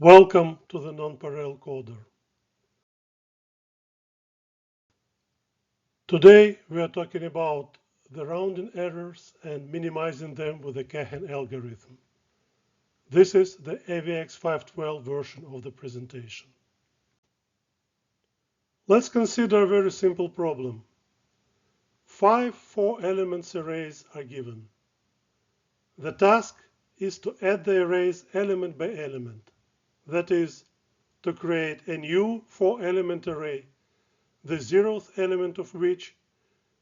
Welcome to the Non-Parallel Coder. Today we are talking about the rounding errors and minimizing them with the Kahan algorithm. This is the AVX512 version of the presentation. Let's consider a very simple problem. 5 4-element arrays are given. The task is to add the arrays element by element. That is, to create a new 4-element array, the 0th element of which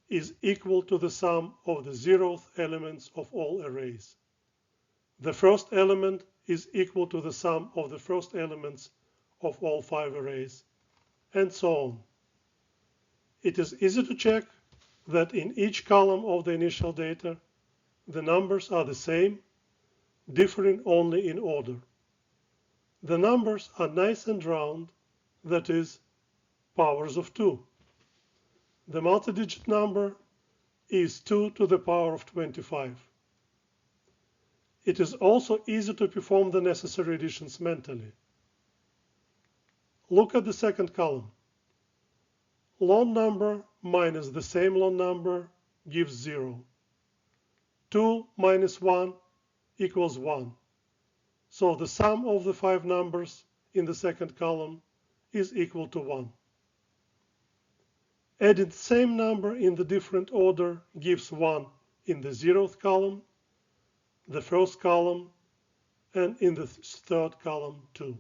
is equal to the sum of the 0th elements of all arrays. The first element is equal to the sum of the first elements of all 5 arrays, and so on. It is easy to check that in each column of the initial data, the numbers are the same, differing only in order. The numbers are nice and round, that is, powers of 2. The multi-digit number is 2 to the power of 25. It is also easy to perform the necessary additions mentally. Look at the second column. Lone number minus the same lone number gives 0. 2 minus 1 equals 1. So the sum of the 5 numbers in the second column is equal to 1. Adding the same number in the different order gives 1 in the 0th column, the first column, and in the third column too.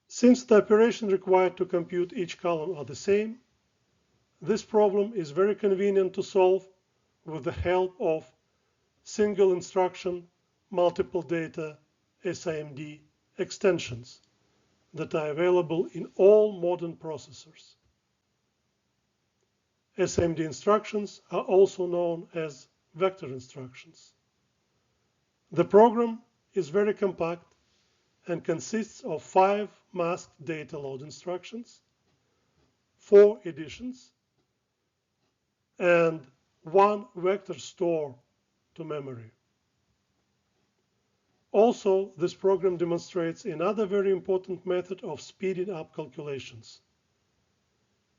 Since the operation required to compute each column are the same, this problem is very convenient to solve with the help of single instruction, multiple data, SIMD extensions that are available in all modern processors. SIMD instructions are also known as vector instructions. The program is very compact and consists of 5 masked data load instructions, 4 additions, and 1 vector store to memory. Also, this program demonstrates another very important method of speeding up calculations: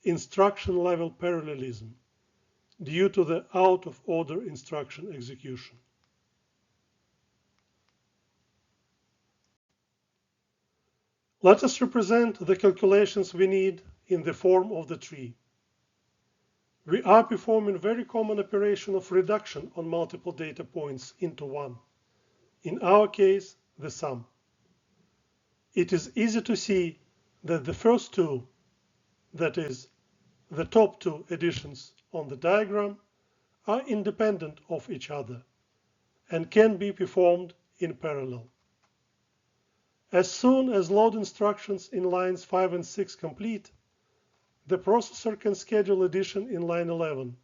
instruction level parallelism, due to the out-of-order instruction execution. Let us represent the calculations we need in the form of the tree. We are performing a very common operation of reduction on multiple data points into one. In our case, the sum. It is easy to see that the first two, that is, the top 2 additions on the diagram, are independent of each other and can be performed in parallel. As soon as load instructions in lines 5 and 6 complete, the processor can schedule addition in line 11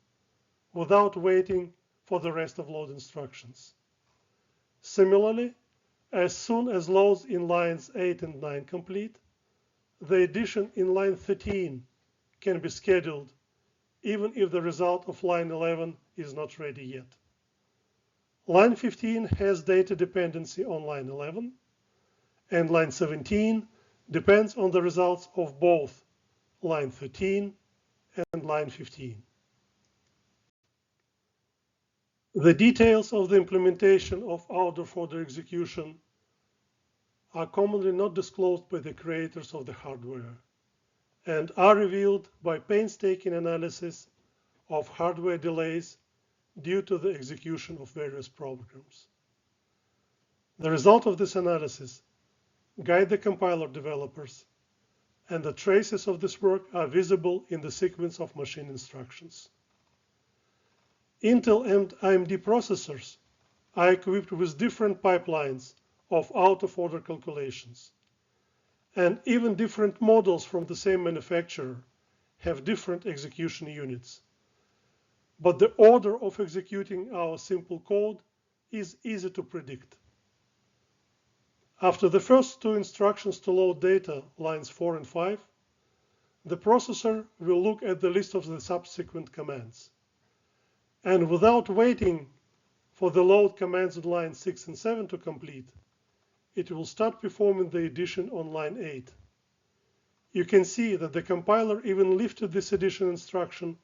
without waiting for the rest of load instructions. Similarly, as soon as loads in lines 8 and 9 complete, the addition in line 13 can be scheduled even if the result of line 11 is not ready yet. Line 15 has data dependency on line 11, and line 17 depends on the results of both line 13 and line 15. The details of the implementation of out-of-order execution are commonly not disclosed by the creators of the hardware and are revealed by painstaking analysis of hardware delays due to the execution of various programs. The result of this analysis guide the compiler developers, and the traces of this work are visible in the sequence of machine instructions. Intel and AMD processors are equipped with different pipelines of out-of-order calculations, and even different models from the same manufacturer have different execution units. But the order of executing our simple code is easy to predict. After the first 2 instructions to load data, lines 4 and 5, the processor will look at the list of the subsequent commands. And without waiting for the load commands in lines 6 and 7 to complete, it will start performing the addition on line 8. You can see that the compiler even lifted this addition instruction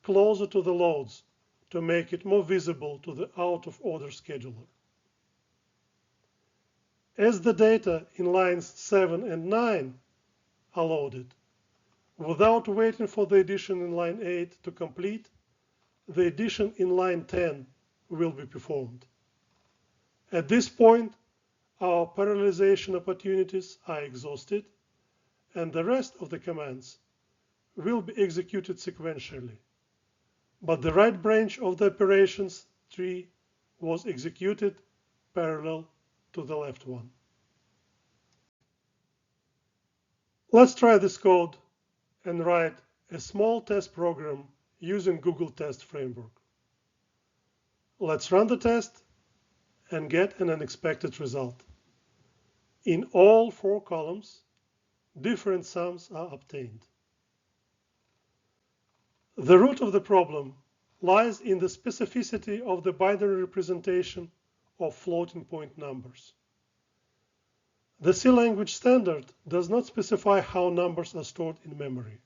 closer to the loads to make it more visible to the out-of-order scheduler. As the data in lines 7 and 9 are loaded, without waiting for the addition in line 8 to complete, the addition in line 10 will be performed. At this point, our parallelization opportunities are exhausted, and the rest of the commands will be executed sequentially. But the right branch of the operations tree was executed parallel to the left one. Let's try this code and write a small test program using Google Test Framework. Let's run the test and get an unexpected result. In all 4 columns, different sums are obtained. The root of the problem lies in the specificity of the binary representation of floating point numbers. The C language standard does not specify how numbers are stored in memory.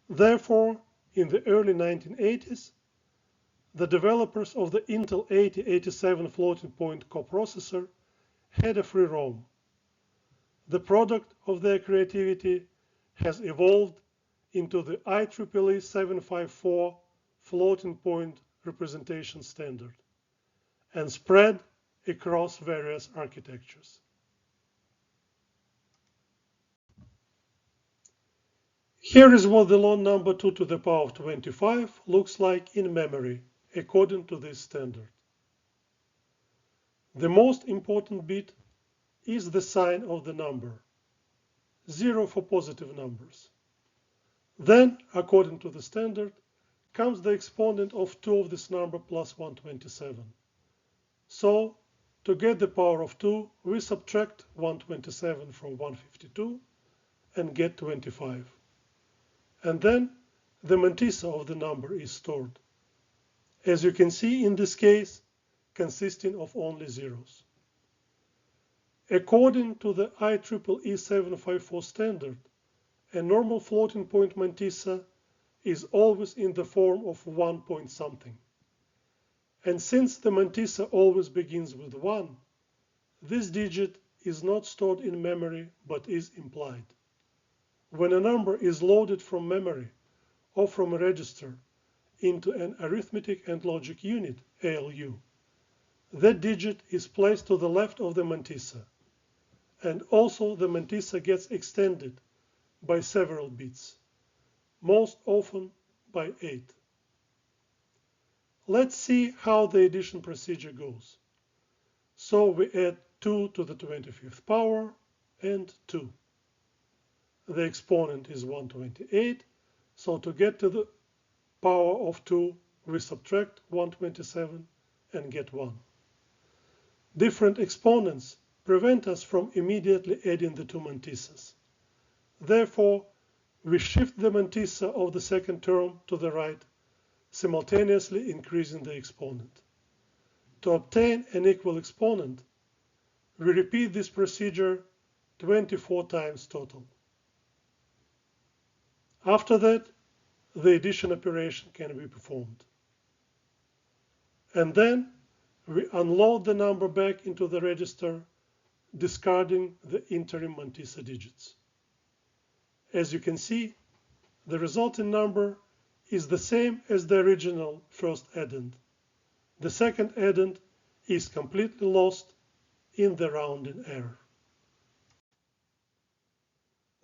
Therefore, in the early 1980s, the developers of the Intel 8087 floating point coprocessor had a free roam. The product of their creativity has evolved into the IEEE 754 floating point representation standard and spread across various architectures. Here is what the long number 2 to the power of 25 looks like in memory according to this standard. The most important bit is the sign of the number, 0 for positive numbers. Then, according to the standard, comes the exponent of 2 of this number plus 127. So, to get the power of 2, we subtract 127 from 152 and get 25. And then the mantissa of the number is stored. As you can see in this case, consisting of only zeros. According to the IEEE 754 standard, a normal floating point mantissa is always in the form of 1 point something. And since the mantissa always begins with 1, this digit is not stored in memory but is implied. When a number is loaded from memory or from a register into an arithmetic and logic unit, ALU, that digit is placed to the left of the mantissa, and also the mantissa gets extended by several bits, most often by 8. Let's see how the addition procedure goes. So we add 2 to the 25th power and 2. The exponent is 128, so to get to the power of 2, we subtract 127 and get 1. Different exponents prevent us from immediately adding the two mantissas. Therefore, we shift the mantissa of the second term to the right, simultaneously increasing the exponent. To obtain an equal exponent, we repeat this procedure 24 times total. After that, the addition operation can be performed. And then we unload the number back into the register, discarding the interim mantissa digits. As you can see, the resulting number is the same as the original first addend. The second addend is completely lost in the rounding error.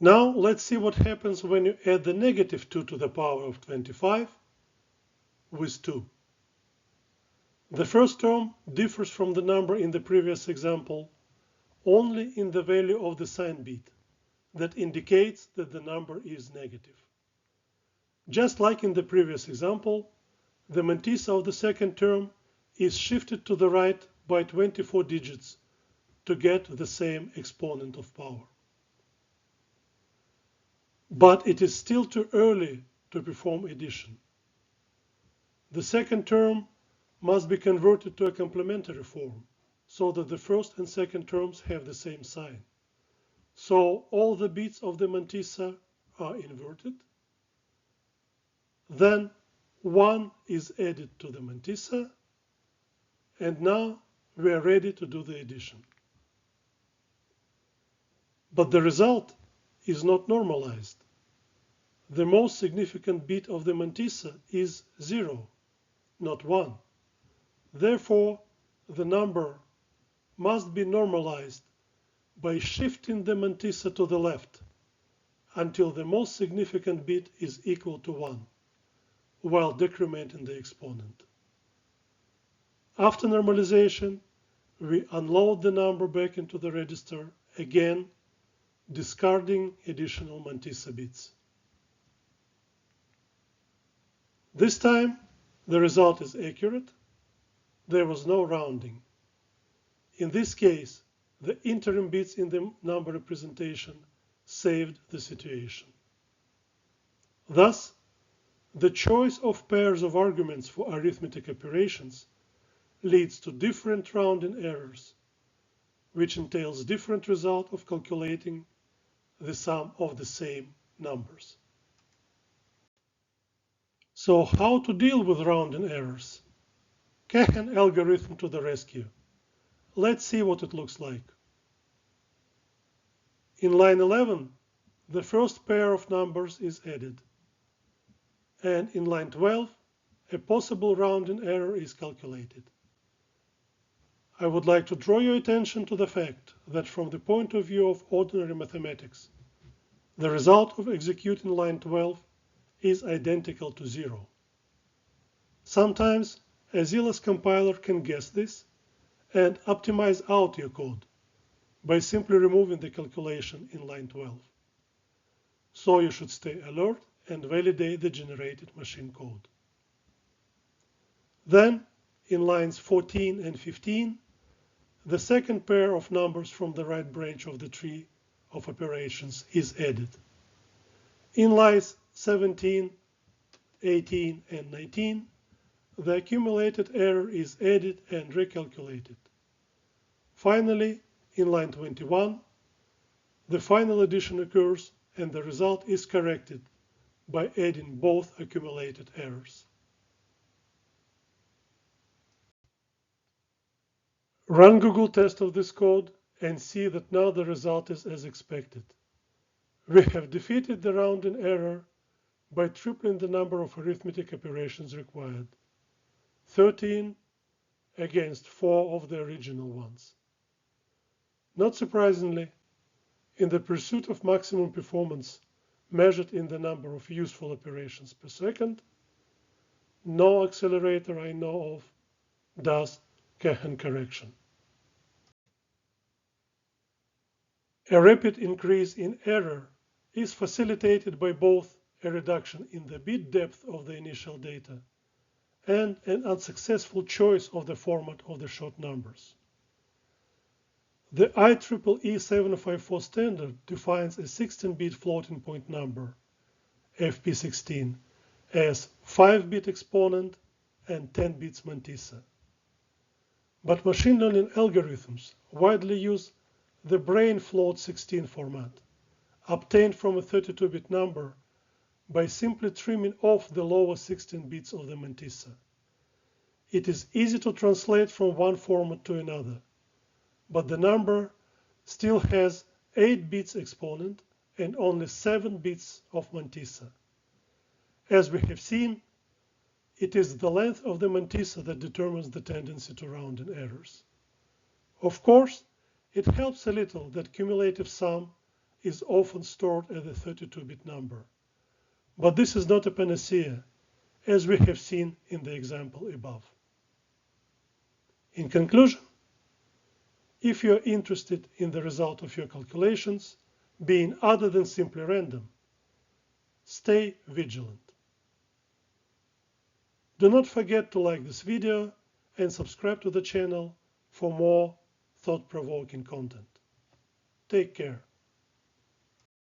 Now let's see what happens when you add the negative 2 to the power of 25 with 2. The first term differs from the number in the previous example only in the value of the sign bit that indicates that the number is negative. Just like in the previous example, the mantissa of the second term is shifted to the right by 24 digits to get the same exponent of power. But it is still too early to perform addition. The second term must be converted to a complementary form, so that the first and second terms have the same sign. So all the bits of the mantissa are inverted. Then 1 is added to the mantissa, and now we are ready to do the addition. But the result is not normalized. The most significant bit of the mantissa is 0, not 1. Therefore, the number must be normalized by shifting the mantissa to the left until the most significant bit is equal to 1, while decrementing the exponent. After normalization, we unload the number back into the register, again discarding additional mantissa bits. This time, the result is accurate. There was no rounding. In this case, the interim bits in the number representation saved the situation. Thus, the choice of pairs of arguments for arithmetic operations leads to different rounding errors, which entails different result of calculating the sum of the same numbers. So how to deal with rounding errors? Kahan algorithm to the rescue. Let's see what it looks like. In line 11, the first pair of numbers is added. And in line 12, a possible rounding error is calculated. I would like to draw your attention to the fact that from the point of view of ordinary mathematics, the result of executing line 12 is identical to 0. Sometimes a zealous compiler can guess this and optimize out your code by simply removing the calculation in line 12. So you should stay alert and validate the generated machine code. Then, in lines 14 and 15, the second pair of numbers from the right branch of the tree of operations is added. In lines 17, 18, and 19, the accumulated error is added and recalculated. Finally, in line 21, the final addition occurs and the result is corrected by adding both accumulated errors. Run Google test of this code and see that now the result is as expected. We have defeated the rounding error by tripling the number of arithmetic operations required, 13 against 4 of the original ones. Not surprisingly, in the pursuit of maximum performance measured in the number of useful operations per second, no accelerator I know of does Kahan correction. A rapid increase in error is facilitated by both a reduction in the bit depth of the initial data and an unsuccessful choice of the format of the short numbers. The IEEE 754 standard defines a 16-bit floating point number, FP16, as 5-bit exponent and 10 bits mantissa. But machine learning algorithms widely use the brain float 16 format, obtained from a 32-bit number by simply trimming off the lower 16 bits of the mantissa. It is easy to translate from one format to another, but the number still has 8 bits exponent and only 7 bits of mantissa. As we have seen, it is the length of the mantissa that determines the tendency to rounding errors. Of course, it helps a little that cumulative sum is often stored as a 32-bit number. But this is not a panacea, as we have seen in the example above. In conclusion, if you are interested in the result of your calculations being other than simply random, stay vigilant. Do not forget to like this video and subscribe to the channel for more thought-provoking content. Take care.